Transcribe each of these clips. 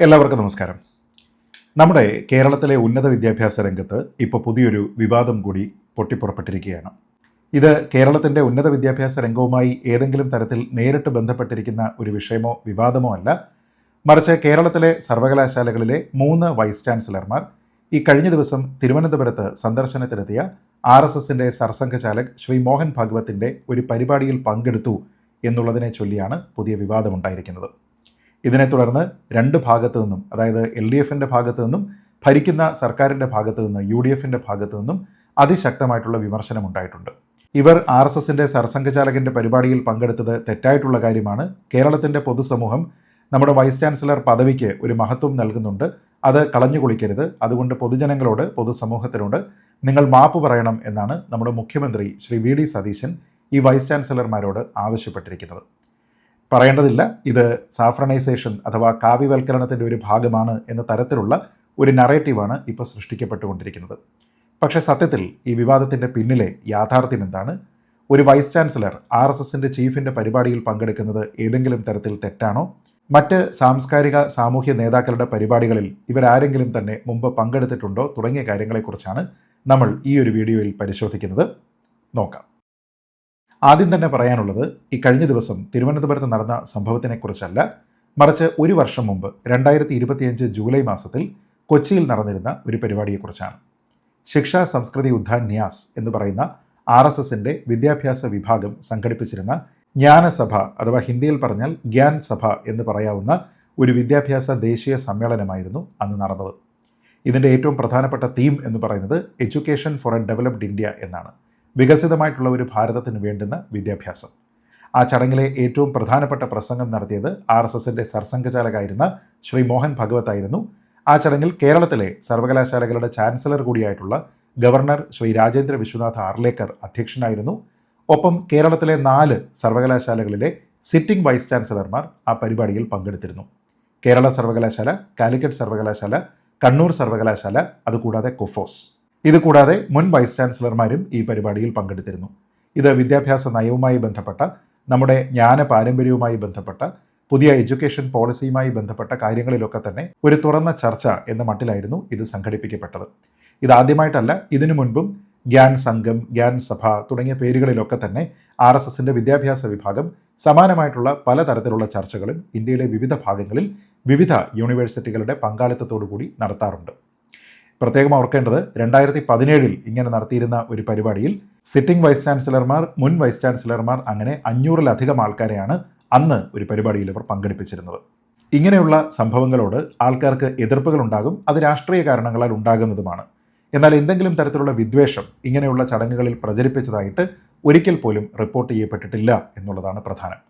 എല്ലാവർക്കും നമസ്കാരം. നമ്മുടെ കേരളത്തിലെ ഉന്നത വിദ്യാഭ്യാസ രംഗത്ത് ഇപ്പോൾ പുതിയൊരു വിവാദം കൂടി പൊട്ടിപ്പുറപ്പെട്ടിരിക്കുകയാണ്. ഇത് കേരളത്തിൻ്റെ ഉന്നത വിദ്യാഭ്യാസ രംഗവുമായി ഏതെങ്കിലും തരത്തിൽ നേരിട്ട് ബന്ധപ്പെട്ടിരിക്കുന്ന ഒരു വിഷയമോ വിവാദമോ അല്ല. മറിച്ച് കേരളത്തിലെ സർവകലാശാലകളിലെ 3 വൈസ് ചാൻസലർമാർ ഈ കഴിഞ്ഞ ദിവസം തിരുവനന്തപുരത്ത് സന്ദർശനത്തിനെത്തിയ RSSൻ്റെ സർസംഘചാലക് ശ്രീ മോഹൻ ഭാഗവത്തിൻ്റെ ഒരു പരിപാടിയിൽ പങ്കെടുത്തു എന്നുള്ളതിനെ ചൊല്ലിയാണ് പുതിയ വിവാദമുണ്ടായിരിക്കുന്നത്. ഇതിനെ തുടർന്ന് രണ്ട് ഭാഗത്തു നിന്നും, അതായത് LDFൻ്റെ ഭാഗത്തു നിന്നും ഭരിക്കുന്ന സർക്കാരിൻ്റെ ഭാഗത്തു നിന്ന് UDFൻ്റെ ഭാഗത്തു നിന്നും അതിശക്തമായിട്ടുള്ള വിമർശനം ഉണ്ടായിട്ടുണ്ട്. ഇവർ RSSൻ്റെ സർസംഘചാലകൻ്റെ പരിപാടിയിൽ പങ്കെടുത്തത് തെറ്റായിട്ടുള്ള കാര്യമാണ്. കേരളത്തിൻ്റെ പൊതുസമൂഹം നമ്മുടെ വൈസ് ചാൻസലർ പദവിക്ക് ഒരു മഹത്വം നൽകുന്നുണ്ട്, അത് കളഞ്ഞു കുളിക്കരുത്. അതുകൊണ്ട് പൊതുജനങ്ങളോട്, പൊതുസമൂഹത്തിനോട് നിങ്ങൾ മാപ്പ് പറയണം എന്നാണ് നമ്മുടെ മുഖ്യമന്ത്രി ശ്രീ VD സതീശൻ ഈ വൈസ് ചാൻസലർമാരോട് ആവശ്യപ്പെട്ടിരിക്കുന്നത്. പറയേണ്ടതില്ല, ഇത് സാഫ്രണൈസേഷൻ അഥവാ കാവ്യവൽക്കരണത്തിൻ്റെ ഒരു ഭാഗമാണ് എന്ന തരത്തിലുള്ള ഒരു നറേറ്റീവാണ് ഇപ്പോൾ സൃഷ്ടിക്കപ്പെട്ടുകൊണ്ടിരിക്കുന്നത്. പക്ഷേ സത്യത്തിൽ ഈ വിവാദത്തിൻ്റെ പിന്നിലെ യാഥാർത്ഥ്യം എന്താണ്? ഒരു വൈസ് ചാൻസലർ RSSൻ്റെ ചീഫിൻ്റെ പരിപാടിയിൽ പങ്കെടുക്കുന്നത് ഏതെങ്കിലും തരത്തിൽ തെറ്റാണോ? മറ്റ് സാംസ്കാരിക സാമൂഹ്യ നേതാക്കളുടെ പരിപാടികളിൽ ഇവരാരെങ്കിലും തന്നെ മുമ്പ് പങ്കെടുത്തിട്ടുണ്ടോ തുടങ്ങിയ കാര്യങ്ങളെക്കുറിച്ചാണ് നമ്മൾ ഈ ഒരു വീഡിയോയിൽ പരിശോധിക്കുന്നത്. നോക്കാം. ആദ്യം തന്നെ പറയാനുള്ളത്, ഈ കഴിഞ്ഞ ദിവസം തിരുവനന്തപുരത്ത് നടന്ന സംഭവത്തിനെക്കുറിച്ചല്ല, മറിച്ച് ഒരു വർഷം മുമ്പ് 2025 ജൂലൈ മാസത്തിൽ കൊച്ചിയിൽ നടന്നിരുന്ന ഒരു പരിപാടിയെക്കുറിച്ചാണ്. ശിക്ഷാ സംസ്കൃതി ഉദ്ധാൻ ന്യാസ് എന്ന് പറയുന്ന RSSൻ്റെ വിദ്യാഭ്യാസ വിഭാഗം സംഘടിപ്പിച്ചിരുന്ന ജ്ഞാനസഭ, അഥവാ ഹിന്ദിയിൽ പറഞ്ഞാൽ ഗ്യാൻ സഭ എന്ന് പറയാവുന്ന ഒരു വിദ്യാഭ്യാസ ദേശീയ സമ്മേളനമായിരുന്നു അന്ന് നടന്നത്. ഇതിൻ്റെ ഏറ്റവും പ്രധാനപ്പെട്ട തീം എന്ന് പറയുന്നത് education for A developed India എന്നാണ്. വികസിതമായിട്ടുള്ള ഒരു ഭാരതത്തിന് വേണ്ടുന്ന വിദ്യാഭ്യാസം. ആ ചടങ്ങിലെ ഏറ്റവും പ്രധാനപ്പെട്ട പ്രസംഗം നടത്തിയത് RSSൻ്റെ സർസംഘചാലകായിരുന്ന ശ്രീ മോഹൻ ഭഗവത് ആയിരുന്നു. ആ ചടങ്ങിൽ കേരളത്തിലെ സർവകലാശാലകളുടെ ചാൻസലർ കൂടിയായിട്ടുള്ള ഗവർണർ ശ്രീ രാജേന്ദ്ര വിശ്വനാഥ് ആർലേക്കർ അധ്യക്ഷനായിരുന്നു. ഒപ്പം കേരളത്തിലെ 4 സർവകലാശാലകളിലെ സിറ്റിംഗ് വൈസ് ചാൻസലർമാർ ആ പരിപാടിയിൽ പങ്കെടുത്തിരുന്നു. കേരള സർവകലാശാല, കാലിക്കറ്റ് സർവകലാശാല, കണ്ണൂർ സർവകലാശാല, അതുകൂടാതെ കൊഫോസ്. ഇതുകൂടാതെ മുൻ വൈസ് ചാൻസലർമാരും ഈ പരിപാടിയിൽ പങ്കെടുത്തിരുന്നു. ഇത് വിദ്യാഭ്യാസ നയവുമായി ബന്ധപ്പെട്ട, നമ്മുടെ ജ്ഞാന പാരമ്പര്യവുമായി ബന്ധപ്പെട്ട, പുതിയ എഡ്യൂക്കേഷൻ പോളിസിയുമായി ബന്ധപ്പെട്ട കാര്യങ്ങളിലൊക്കെ തന്നെ ഒരു തുറന്ന ചർച്ച എന്ന മട്ടിലായിരുന്നു ഇത് സംഘടിപ്പിക്കപ്പെട്ടത്. ഇതാദ്യമായിട്ടല്ല, ഇതിനു മുൻപും ഗ്യാൻ സംഘം, ഗ്യാൻ സഭ തുടങ്ങിയ പേരുകളിലൊക്കെ തന്നെ RSSൻ്റെ വിദ്യാഭ്യാസ വിഭാഗം സമാനമായിട്ടുള്ള പലതരത്തിലുള്ള ചർച്ചകളും ഇന്ത്യയിലെ വിവിധ ഭാഗങ്ങളിൽ വിവിധ യൂണിവേഴ്സിറ്റികളുടെ പങ്കാളിത്തത്തോടു കൂടി നടത്താറുണ്ട്. പ്രത്യേകം ഓർക്കേണ്ടത്, 2017 ഇങ്ങനെ നടത്തിയിരുന്ന ഒരു പരിപാടിയിൽ സിറ്റിംഗ് വൈസ് ചാൻസലർമാർ, മുൻ വൈസ് ചാൻസലർമാർ, അങ്ങനെ 500-ലധികം ആൾക്കാരെയാണ് അന്ന് ഒരു പരിപാടിയിൽ ഇവർ പങ്കെടുപ്പിച്ചിരുന്നത്. ഇങ്ങനെയുള്ള സംഭവങ്ങളോട് ആൾക്കാർക്ക് എതിർപ്പുകളുണ്ടാകും, അത് രാഷ്ട്രീയ കാരണങ്ങളാൽ ഉണ്ടാകുന്നതുമാണ്. എന്നാൽ എന്തെങ്കിലും തരത്തിലുള്ള വിദ്വേഷം ഇങ്ങനെയുള്ള ചടങ്ങുകളിൽ പ്രചരിപ്പിച്ചതായിട്ട് ഒരിക്കൽ പോലും റിപ്പോർട്ട് ചെയ്യപ്പെട്ടിട്ടില്ല എന്നുള്ളതാണ് പ്രധാനം.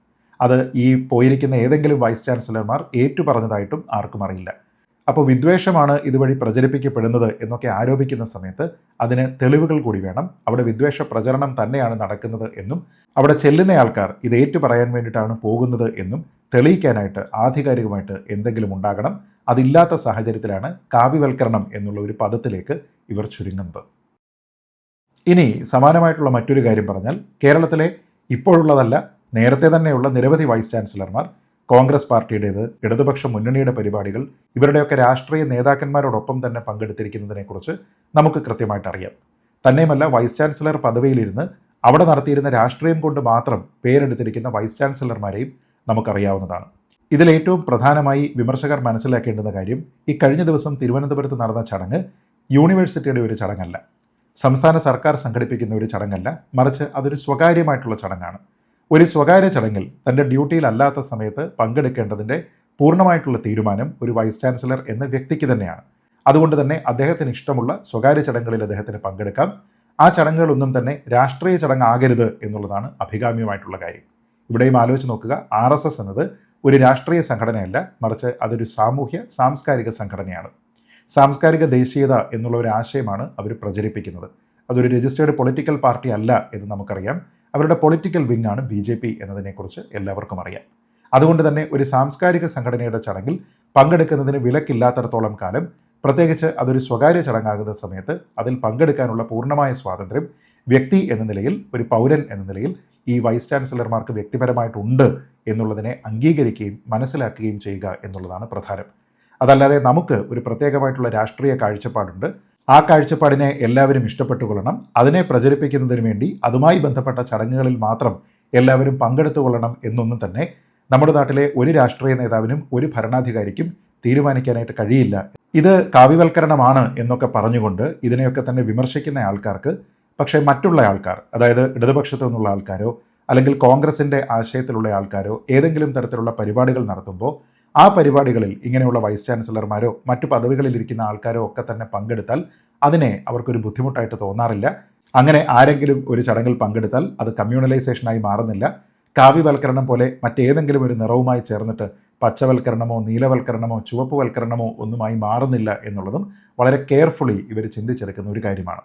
അത് ഈ പോയിരിക്കുന്ന ഏതെങ്കിലും വൈസ് ചാൻസലർമാർ ഏറ്റുപറഞ്ഞതായിട്ടും ആർക്കും അറിയില്ല. അപ്പോൾ വിദ്വേഷമാണ് ഇതുവഴി പ്രചരിപ്പിക്കപ്പെടുന്നത് എന്നൊക്കെ ആരോപിക്കുന്ന സമയത്ത് അതിന് തെളിവുകൾ കൂടി വേണം. അവിടെ വിദ്വേഷ പ്രചരണം തന്നെയാണ് നടക്കുന്നത് എന്നും അവിടെ ചെല്ലുന്ന ആൾക്കാർ ഇത് ഏറ്റു പറയാൻ വേണ്ടിയിട്ടാണ് പോകുന്നത് എന്നും തെളിയിക്കാനായിട്ട് ആധികാരികമായിട്ട് എന്തെങ്കിലും ഉണ്ടാകണം. അതില്ലാത്ത സാഹചര്യത്തിലാണ് കാവ്യവൽക്കരണം എന്നുള്ള ഒരു പദത്തിലേക്ക് ഇവർ ചുരുങ്ങുന്നത്. ഇനി സമാനമായിട്ടുള്ള മറ്റൊരു കാര്യം പറഞ്ഞാൽ, കേരളത്തിലെ ഇപ്പോഴുള്ളതല്ല, നേരത്തെ തന്നെയുള്ള നിരവധി വൈസ് ചാൻസലർമാർ, കോൺഗ്രസ് പാർട്ടിയുടേത്, ഇടതുപക്ഷ മുന്നണിയുടെ പരിപാടികൾ, ഇവരുടെയൊക്കെ രാഷ്ട്രീയ നേതാക്കന്മാരോടൊപ്പം തന്നെ പങ്കെടുത്തിരിക്കുന്നതിനെക്കുറിച്ച് നമുക്ക് കൃത്യമായിട്ട് അറിയാം. തന്നെയുമല്ല, വൈസ് ചാൻസലർ പദവിയിലിരുന്ന് അവിടെ നടത്തിയിരുന്ന രാഷ്ട്രീയം കൊണ്ട് മാത്രം പേരെടുത്തിരിക്കുന്ന വൈസ് ചാൻസലർമാരെയും നമുക്കറിയാവുന്നതാണ്. ഇതിലേറ്റവും പ്രധാനമായി വിമർശകർ മനസ്സിലാക്കേണ്ടുന്ന കാര്യം, ഈ കഴിഞ്ഞ ദിവസം തിരുവനന്തപുരത്ത് നടന്ന ചടങ്ങ് യൂണിവേഴ്സിറ്റിയുടെ ഒരു ചടങ്ങല്ല, സംസ്ഥാന സർക്കാർ സംഘടിപ്പിക്കുന്ന ഒരു ചടങ്ങല്ല, മറിച്ച് അതൊരു സ്വകാര്യമായിട്ടുള്ള ചടങ്ങാണ്. ഒരു സ്വകാര്യ ചടങ്ങിൽ തൻ്റെ ഡ്യൂട്ടിയിലല്ലാത്ത സമയത്ത് പങ്കെടുക്കേണ്ടതിൻ്റെ പൂർണ്ണമായിട്ടുള്ള തീരുമാനം ഒരു വൈസ് ചാൻസലർ എന്ന വ്യക്തിക്ക് തന്നെയാണ്. അതുകൊണ്ട് തന്നെ അദ്ദേഹത്തിന് ഇഷ്ടമുള്ള സ്വകാര്യ ചടങ്ങുകളിൽ അദ്ദേഹത്തിന് പങ്കെടുക്കാം. ആ ചടങ്ങുകളൊന്നും തന്നെ രാഷ്ട്രീയ ചടങ്ങാകരുത് എന്നുള്ളതാണ് അഭികാമ്യമായിട്ടുള്ള കാര്യം. ഇവിടെയും ആലോചിച്ച് നോക്കുക, RSS എന്നത് ഒരു രാഷ്ട്രീയ സംഘടനയല്ല, മറിച്ച് അതൊരു സാമൂഹ്യ സാംസ്കാരിക സംഘടനയാണ്. സാംസ്കാരിക ദേശീയത എന്നുള്ള ഒരു ആശയമാണ് അവർ പ്രചരിപ്പിക്കുന്നത്. അതൊരു രജിസ്റ്റേർഡ് പൊളിറ്റിക്കൽ പാർട്ടി അല്ല എന്ന് നമുക്കറിയാം. അവരുടെ പൊളിറ്റിക്കൽ വിങ് ആണ് BJP എന്നതിനെക്കുറിച്ച് എല്ലാവർക്കും അറിയാം. അതുകൊണ്ട് തന്നെ ഒരു സാംസ്കാരിക സംഘടനയുടെ ചടങ്ങിൽ പങ്കെടുക്കുന്നതിന് വിലക്കില്ലാത്തടത്തോളം കാലം, പ്രത്യേകിച്ച് അതൊരു സ്വകാര്യ ചടങ്ങാകുന്ന സമയത്ത് അതിൽ പങ്കെടുക്കാനുള്ള പൂർണ്ണമായ സ്വാതന്ത്ര്യം വ്യക്തി എന്ന നിലയിൽ, ഒരു പൗരൻ എന്ന നിലയിൽ ഈ വൈസ് ചാൻസലർമാർക്ക് വ്യക്തിപരമായിട്ടുണ്ട് എന്നുള്ളതിനെ അംഗീകരിക്കുകയും മനസ്സിലാക്കുകയും ചെയ്യുക എന്നുള്ളതാണ് പ്രധാനം. അതല്ലാതെ നമുക്ക് ഒരു പ്രത്യേകമായിട്ടുള്ള രാഷ്ട്രീയ കാഴ്ചപ്പാടുണ്ട്, ആ കാഴ്ചപ്പാടിനെ എല്ലാവരും ഇഷ്ടപ്പെട്ടുകൊള്ളണം, അതിനെ പ്രചരിപ്പിക്കുന്നതിന് വേണ്ടി അതുമായി ബന്ധപ്പെട്ട ചടങ്ങുകളിൽ മാത്രം എല്ലാവരും പങ്കെടുത്തുകൊള്ളണം എന്നൊന്നും തന്നെ നമ്മുടെ നാട്ടിലെ ഒരു രാഷ്ട്രീയ നേതാവിനും ഒരു ഭരണാധികാരിക്കും തീരുമാനിക്കാനായിട്ട് കഴിയില്ല. ഇത് കാവ്യവൽക്കരണമാണ് എന്നൊക്കെ പറഞ്ഞുകൊണ്ട് ഇതിനെയൊക്കെ തന്നെ വിമർശിക്കുന്ന ആൾക്കാർക്ക് പക്ഷേ മറ്റുള്ള ആൾക്കാർ, അതായത് ഇടതുപക്ഷത്തു നിന്നുള്ള ആൾക്കാരോ അല്ലെങ്കിൽ കോൺഗ്രസിൻ്റെ ആശയത്തിലുള്ള ആൾക്കാരോ ഏതെങ്കിലും തരത്തിലുള്ള പരിപാടികൾ നടത്തുമ്പോൾ ആ പരിപാടികളിൽ ഇങ്ങനെയുള്ള വൈസ് ചാൻസലർമാരോ മറ്റു പദവികളിലിരിക്കുന്ന ആൾക്കാരോ ഒക്കെ തന്നെ പങ്കെടുത്താൽ അതിനെ അവർക്കൊരു ബുദ്ധിമുട്ടായിട്ട് തോന്നാറില്ല. അങ്ങനെ ആരെങ്കിലും ഒരു ചടങ്ങിൽ പങ്കെടുത്താൽ അത് കമ്മ്യൂണലൈസേഷനായി മാറുന്നില്ല. കാവ്യവൽക്കരണം പോലെ മറ്റേതെങ്കിലും ഒരു നിറവുമായി ചേർന്നിട്ട് പച്ചവൽക്കരണമോ നീലവൽക്കരണമോ ചുവപ്പുവൽക്കരണമോ ഒന്നുമായി മാറുന്നില്ല എന്നുള്ളതും വളരെ കെയർഫുള്ളി ഇവർ ചിന്തിച്ചെടുക്കുന്ന ഒരു കാര്യമാണ്.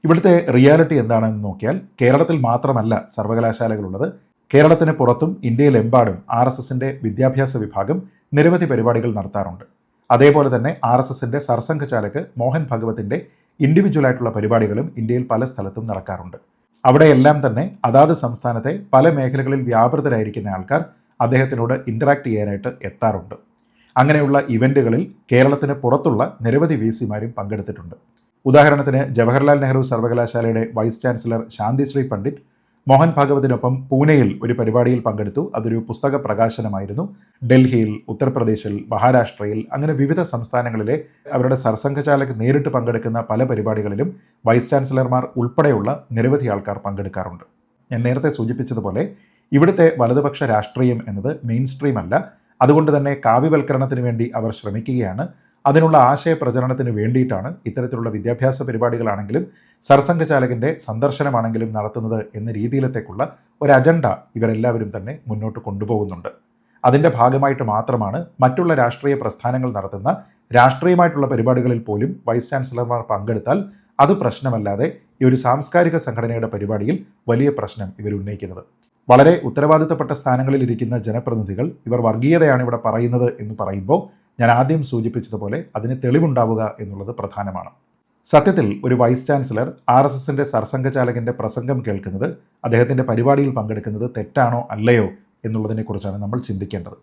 ഇവിടുത്തെ റിയാലിറ്റി എന്താണെന്ന് നോക്കിയാൽ കേരളത്തിൽ മാത്രമല്ല സർവകലാശാലകളുള്ളത്. കേരളത്തിന് പുറത്തും ഇന്ത്യയിലെമ്പാടും RSSൻ്റെ വിദ്യാഭ്യാസ വിഭാഗം നിരവധി പരിപാടികൾ നടത്താറുണ്ട്. അതേപോലെ തന്നെ RSSൻ്റെ സർസംഘചാലക് മോഹൻ ഭഗവത്തിൻ്റെ ഇൻഡിവിജ്വലായിട്ടുള്ള പരിപാടികളും ഇന്ത്യയിൽ പല സ്ഥലത്തും നടക്കാറുണ്ട്. അവിടെയെല്ലാം തന്നെ അതാത് സംസ്ഥാനത്തെ പല മേഖലകളിൽ വ്യാപൃതരായിരിക്കുന്ന ആൾക്കാർ അദ്ദേഹത്തിനോട് ഇൻറ്ററാക്ട് ചെയ്യാനായിട്ട് എത്താറുണ്ട്. അങ്ങനെയുള്ള ഇവൻറ്റുകളിൽ കേരളത്തിന് പുറത്തുള്ള നിരവധി VCമാരും പങ്കെടുത്തിട്ടുണ്ട്. ഉദാഹരണത്തിന് ജവഹർലാൽ നെഹ്റു സർവകലാശാലയുടെ വൈസ് ചാൻസലർ ശാന്തിശ്രീ പണ്ഡിറ്റ് മോഹൻ ഭാഗവതിനൊപ്പം പൂനെയിൽ ഒരു പരിപാടിയിൽ പങ്കെടുത്തു. അതൊരു പുസ്തക പ്രകാശനമായിരുന്നു. ഡൽഹിയിൽ, ഉത്തർപ്രദേശിൽ, മഹാരാഷ്ട്രയിൽ അങ്ങനെ വിവിധ സംസ്ഥാനങ്ങളിലെ അവരുടെ സർസംഘചാലക് നേരിട്ട് പങ്കെടുക്കുന്ന പല പരിപാടികളിലും വൈസ് ചാൻസലർമാർ ഉൾപ്പെടെയുള്ള നിരവധി ആൾക്കാർ പങ്കെടുക്കാറുണ്ട്. ഞാൻ നേരത്തെ സൂചിപ്പിച്ചതുപോലെ ഇവിടുത്തെ വലതുപക്ഷ രാഷ്ട്രീയം എന്നത് മെയിൻ സ്ട്രീം അല്ല. അതുകൊണ്ട് തന്നെ കാവ്യവൽക്കരണത്തിന് വേണ്ടി അവർ ശ്രമിക്കുകയാണ്. അതിനുള്ള ആശയപ്രചരണത്തിന് വേണ്ടിയിട്ടാണ് ഇത്തരത്തിലുള്ള വിദ്യാഭ്യാസ പരിപാടികളാണെങ്കിലും സർസംഘചാലകിൻ്റെ സന്ദർശനമാണെങ്കിലും നടത്തുന്നത് എന്ന രീതിയിലത്തേക്കുള്ള ഒരു അജണ്ട ഇവരെല്ലാവരും തന്നെ മുന്നോട്ട് കൊണ്ടുപോകുന്നുണ്ട്. അതിൻ്റെ ഭാഗമായിട്ട് മാത്രമാണ് മറ്റുള്ള രാഷ്ട്രീയ പ്രസ്ഥാനങ്ങൾ നടത്തുന്ന രാഷ്ട്രീയമായിട്ടുള്ള പരിപാടികളിൽ പോലും വൈസ് ചാൻസലർമാർ പങ്കെടുത്താൽ അത് പ്രശ്നമല്ലാതെ ഈ ഒരു സാംസ്കാരിക സംഘടനയുടെ പരിപാടിയിൽ വലിയ പ്രശ്നം ഇവർ ഉന്നയിക്കുന്നത്. വളരെ ഉത്തരവാദിത്തപ്പെട്ട സ്ഥാനങ്ങളിൽ ഇരിക്കുന്ന ജനപ്രതിനിധികൾ ഇവർ വർഗീയതയാണ് ഇവിടെ പറയുന്നത് എന്ന് പറയുമ്പോൾ ഞാൻ ആദ്യം സൂചിപ്പിച്ചതുപോലെ അതിന് തെളിവുണ്ടാവുക എന്നുള്ളത് പ്രധാനമാണ്. സത്യത്തിൽ ഒരു വൈസ് ചാൻസലർ RSSൻ്റെ സർസംഘചാലകിൻ്റെ പ്രസംഗം കേൾക്കുന്നത്, അദ്ദേഹത്തിൻ്റെ പരിപാടിയിൽ പങ്കെടുക്കുന്നത് തെറ്റാണോ അല്ലയോ എന്നുള്ളതിനെക്കുറിച്ചാണ് നമ്മൾ ചിന്തിക്കേണ്ടത്.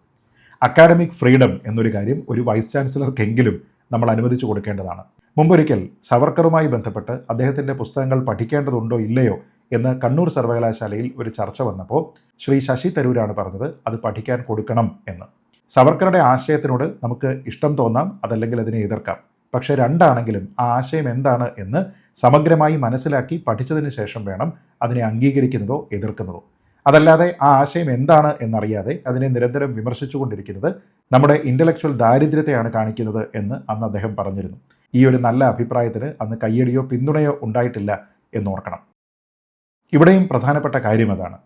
അക്കാഡമിക് ഫ്രീഡം എന്നൊരു കാര്യം ഒരു വൈസ് ചാൻസലർക്കെങ്കിലും നമ്മൾ അനുവദിച്ചു കൊടുക്കേണ്ടതാണ്. മുമ്പൊരിക്കൽ സവർക്കറുമായി ബന്ധപ്പെട്ട് അദ്ദേഹത്തിൻ്റെ പുസ്തകങ്ങൾ പഠിക്കേണ്ടതുണ്ടോ ഇല്ലയോ എന്ന് കണ്ണൂർ സർവകലാശാലയിൽ ഒരു ചർച്ച വന്നപ്പോൾ ശ്രീ ശശി തരൂരാണ് പറഞ്ഞത് അത് പഠിക്കാൻ കൊടുക്കണം എന്ന്. സവർക്കറുടെ ആശയത്തിനോട് നമുക്ക് ഇഷ്ടം തോന്നാം, അതല്ലെങ്കിൽ അതിനെ എതിർക്കാം. പക്ഷേ രണ്ടാണെങ്കിലും ആ ആശയം എന്താണ് എന്ന് സമഗ്രമായി മനസ്സിലാക്കി പഠിച്ചതിന് ശേഷം വേണം അതിനെ അംഗീകരിക്കുന്നതോ എതിർക്കുന്നതോ. അതല്ലാതെ ആ ആശയം എന്താണ് എന്നറിയാതെ അതിനെ നിരന്തരം വിമർശിച്ചുകൊണ്ടിരിക്കുന്നത് നമ്മുടെ ഇൻ്റലക്ച്വൽ ദാരിദ്ര്യത്തെയാണ് കാണിക്കുന്നത് എന്ന് അന്ന് അദ്ദേഹം പറഞ്ഞിരുന്നു. ഈ ഒരു നല്ല അഭിപ്രായത്തിന് അന്ന് കയ്യടിയോ പിന്തുണയോ ഉണ്ടായിട്ടില്ല എന്നോർക്കണം. ഇവിടെയും പ്രധാനപ്പെട്ട കാര്യം അതാണ്.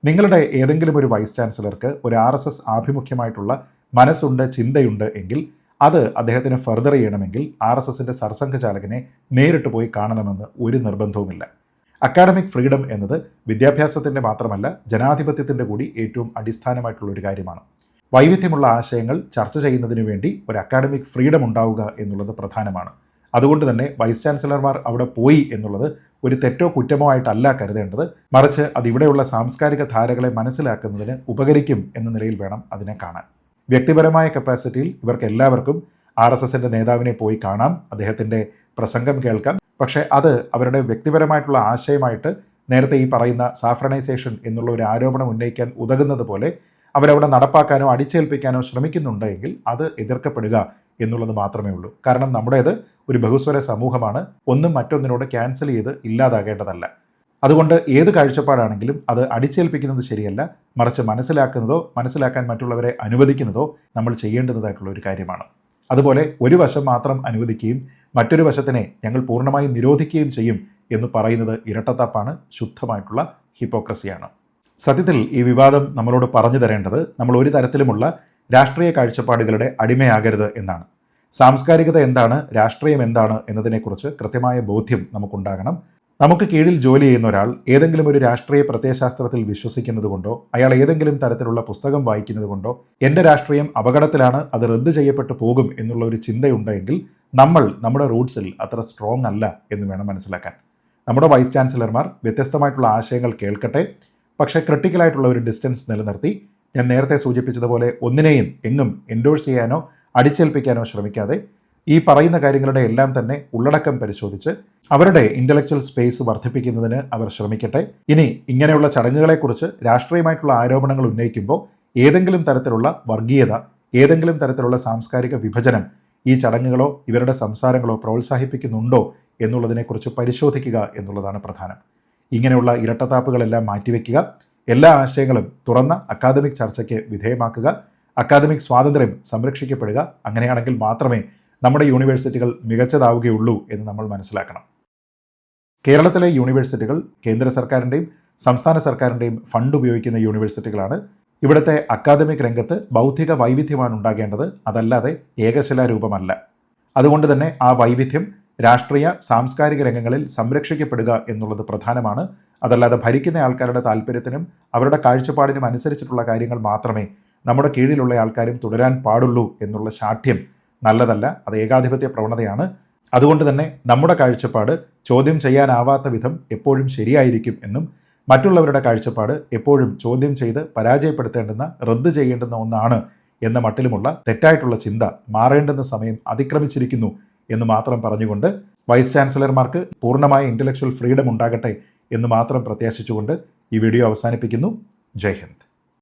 നിങ്ങളുടെ ഏതെങ്കിലും ഒരു വൈസ് ചാൻസലർക്ക് ഒരു RSS ആഭിമുഖ്യമായിട്ടുള്ള മനസ്സുണ്ട്, ചിന്തയുണ്ട് എങ്കിൽ അത് അദ്ദേഹത്തിന് ഫർദർ ചെയ്യണമെങ്കിൽ RSSൻ്റെ സർസംഘചാലകനെ നേരിട്ട് പോയി കാണണമെന്ന് ഒരു നിർബന്ധവുമില്ല. അക്കാഡമിക് ഫ്രീഡം എന്നത് വിദ്യാഭ്യാസത്തിൻ്റെ മാത്രമല്ല ജനാധിപത്യത്തിൻ്റെ കൂടി ഏറ്റവും അടിസ്ഥാനമായിട്ടുള്ളൊരു കാര്യമാണ്. വൈവിധ്യമുള്ള ആശയങ്ങൾ ചർച്ച ചെയ്യുന്നതിന് വേണ്ടി ഒരു അക്കാഡമിക് ഫ്രീഡം ഉണ്ടാവുക എന്നുള്ളത് പ്രധാനമാണ്. അതുകൊണ്ട് തന്നെ വൈസ് ചാൻസലർമാർ അവിടെ പോയി എന്നുള്ളത് ഒരു തെറ്റോ കുറ്റമോ ആയിട്ടല്ല കരുതേണ്ടത്, മറിച്ച് അതിവിടെയുള്ള സാംസ്കാരിക ധാരകളെ മനസ്സിലാക്കുന്നതിന് ഉപകരിക്കും എന്ന നിലയിൽ വേണം അതിനെ കാണാൻ. വ്യക്തിപരമായ കപ്പാസിറ്റിയിൽ ഇവർക്ക് എല്ലാവർക്കും RSSൻ്റെ നേതാവിനെ പോയി കാണാം, അദ്ദേഹത്തിൻ്റെ പ്രസംഗം കേൾക്കാം. പക്ഷേ അത് അവരുടെ വ്യക്തിപരമായിട്ടുള്ള ആശയമായിട്ട് നേരത്തെ ഈ പറയുന്ന സാഫ്രണൈസേഷൻ എന്നുള്ള ഒരു ആരോപണം ഉന്നയിക്കാൻ ഉതകുന്നത് പോലെ അവരവിടെ നടപ്പാക്കാനോ അടിച്ചേൽപ്പിക്കാനോ ശ്രമിക്കുന്നുണ്ടെങ്കിൽ അത് എതിർക്കപ്പെടുക എന്നുള്ളത് മാത്രമേ ഉള്ളൂ. കാരണം നമ്മുടേത് ഒരു ബഹുസ്വര സമൂഹമാണ്. ഒന്നും മറ്റൊന്നിനോട് ക്യാൻസൽ ചെയ്ത് ഇല്ലാതാകേണ്ടതല്ല. അതുകൊണ്ട് ഏത് കാഴ്ചപ്പാടാണെങ്കിലും അത് അടിച്ചേൽപ്പിക്കുന്നത് ശരിയല്ല, മറിച്ച് മനസ്സിലാക്കുന്നതോ മനസ്സിലാക്കാൻ മറ്റുള്ളവരെ അനുവദിക്കുന്നതോ നമ്മൾ ചെയ്യേണ്ടതായിട്ടുള്ള ഒരു കാര്യമാണ്. അതുപോലെ ഒരു വശം മാത്രം അനുവദിക്കുകയും മറ്റൊരു വശത്തിനെ ഞങ്ങൾ പൂർണ്ണമായും നിരോധിക്കുകയും ചെയ്യും എന്ന് പറയുന്നത് ഇരട്ടത്താപ്പാണ്, ശുദ്ധമായിട്ടുള്ള ഹിപ്പോക്രസിയാണ്. സത്യത്തിൽ ഈ വിവാദം നമ്മളോട് പറഞ്ഞു തരേണ്ടത് നമ്മൾ ഒരു തരത്തിലുമുള്ള രാഷ്ട്രീയ കാഴ്ചപ്പാടുകളുടെ അടിമയാകരുത് എന്നാണ്. സാംസ്കാരികത എന്താണ്, രാഷ്ട്രീയം എന്താണ് എന്നതിനെക്കുറിച്ച് കൃത്യമായ ബോധ്യം നമുക്കുണ്ടാകണം. നമുക്ക് കീഴിൽ ജോലി ചെയ്യുന്ന ഒരാൾ ഏതെങ്കിലും ഒരു രാഷ്ട്രീയ പ്രത്യയശാസ്ത്രത്തിൽ വിശ്വസിക്കുന്നത് കൊണ്ടോ അയാൾ ഏതെങ്കിലും തരത്തിലുള്ള പുസ്തകം വായിക്കുന്നത് കൊണ്ടോ എൻ്റെ രാഷ്ട്രീയം അപകടത്തിലാണ്, അത് റദ്ദ് ചെയ്യപ്പെട്ടു പോകും എന്നുള്ള ഒരു ചിന്തയുണ്ടെങ്കിൽ നമ്മൾ നമ്മുടെ റൂട്ട്സിൽ അത്ര സ്ട്രോങ് അല്ല എന്ന് വേണം മനസ്സിലാക്കാൻ. നമ്മുടെ വൈസ് ചാൻസലർമാർ വ്യത്യസ്തമായിട്ടുള്ള ആശയങ്ങൾ കേൾക്കട്ടെ, പക്ഷേ ക്രിട്ടിക്കലായിട്ടുള്ള ഒരു ഡിസ്റ്റൻസ് നിലനിർത്തി ഞാൻ നേരത്തെ സൂചിപ്പിച്ചതുപോലെ ഒന്നിനെയും എങ്ങും എൻഡോഴ്സ് ചെയ്യാനോ അടിച്ചേൽപ്പിക്കാനോ ശ്രമിക്കാതെ ഈ പറയുന്ന കാര്യങ്ങളുടെ എല്ലാം തന്നെ ഉള്ളടക്കം പരിശോധിച്ച് അവരുടെ ഇൻ്റലക്ച്വൽ സ്പേസ് വർദ്ധിപ്പിക്കുന്നതിന് അവർ ശ്രമിക്കട്ടെ. ഇനി ഇങ്ങനെയുള്ള ചടങ്ങുകളെക്കുറിച്ച് രാഷ്ട്രീയമായിട്ടുള്ള ആരോപണങ്ങൾ ഉന്നയിക്കുമ്പോൾ ഏതെങ്കിലും തരത്തിലുള്ള വർഗീയത, ഏതെങ്കിലും തരത്തിലുള്ള സാംസ്കാരിക വിഭജനം ഈ ചടങ്ങുകളോ ഇവരുടെ സംസാരങ്ങളോ പ്രോത്സാഹിപ്പിക്കുന്നുണ്ടോ എന്നുള്ളതിനെക്കുറിച്ച് പരിശോധിക്കുക എന്നുള്ളതാണ് പ്രധാനം. ഇങ്ങനെയുള്ള ഇരട്ടത്താപ്പുകളെല്ലാം മാറ്റിവെക്കുക, എല്ലാ ആശയങ്ങളും തുറന്ന അക്കാദമിക് ചർച്ചയ്ക്ക് വിധേയമാക്കുക, അക്കാദമിക് സ്വാതന്ത്ര്യം സംരക്ഷിക്കപ്പെടുക. അങ്ങനെയാണെങ്കിൽ മാത്രമേ നമ്മുടെ യൂണിവേഴ്സിറ്റികൾ മികച്ചതാവുകയുള്ളൂ എന്ന് നമ്മൾ മനസ്സിലാക്കണം. കേരളത്തിലെ യൂണിവേഴ്സിറ്റികൾ കേന്ദ്ര സർക്കാരിൻ്റെയും സംസ്ഥാന സർക്കാരിൻ്റെയും ഫണ്ട് ഉപയോഗിക്കുന്ന യൂണിവേഴ്സിറ്റികളാണ്. ഇവിടുത്തെ അക്കാദമിക് രംഗത്ത് ബൗദ്ധിക വൈവിധ്യമാണ് ഉണ്ടാകേണ്ടത്, അതല്ലാതെ ഏകശിലാരൂപമല്ല. അതുകൊണ്ട് തന്നെ ആ വൈവിധ്യം രാഷ്ട്രീയ സാംസ്കാരിക രംഗങ്ങളിൽ സംരക്ഷിക്കപ്പെടുക എന്നുള്ളത് പ്രധാനമാണ്. അതല്ലാതെ ഭരിക്കുന്ന ആൾക്കാരുടെ താല്പര്യത്തിനും അവരുടെ കാഴ്ചപ്പാടിനും അനുസരിച്ചിട്ടുള്ള കാര്യങ്ങൾ മാത്രമേ നമ്മുടെ കീഴിലുള്ള ആൾക്കാരും തുടരാൻ പാടുള്ളൂ എന്നുള്ള ശാഠ്യം നല്ലതല്ല. അത് ഏകാധിപത്യ പ്രവണതയാണ്. അതുകൊണ്ട് തന്നെ നമ്മുടെ കാഴ്ചപ്പാട് ചോദ്യം ചെയ്യാനാവാത്ത വിധം എപ്പോഴും ശരിയായിരിക്കും എന്നും മറ്റുള്ളവരുടെ കാഴ്ചപ്പാട് എപ്പോഴും ചോദ്യം ചെയ്ത് പരാജയപ്പെടുത്തേണ്ടുന്ന, റദ്ദ് ചെയ്യേണ്ടുന്ന ഒന്നാണ് എന്ന മട്ടിലുമുള്ള തെറ്റായിട്ടുള്ള ചിന്ത മാറേണ്ടുന്ന സമയം അതിക്രമിച്ചിരിക്കുന്നു എന്ന് മാത്രം പറഞ്ഞുകൊണ്ട് വൈസ് ചാൻസലർമാർക്ക് പൂർണ്ണമായ ഇൻ്റലക്ച്വൽ ഫ്രീഡം ഉണ്ടാകട്ടെ എന്ന് മാത്രം പ്രത്യാശിച്ചുകൊണ്ട് ഈ വീഡിയോ അവസാനിപ്പിക്കുന്നു. ജയ് ഹിന്ദ്.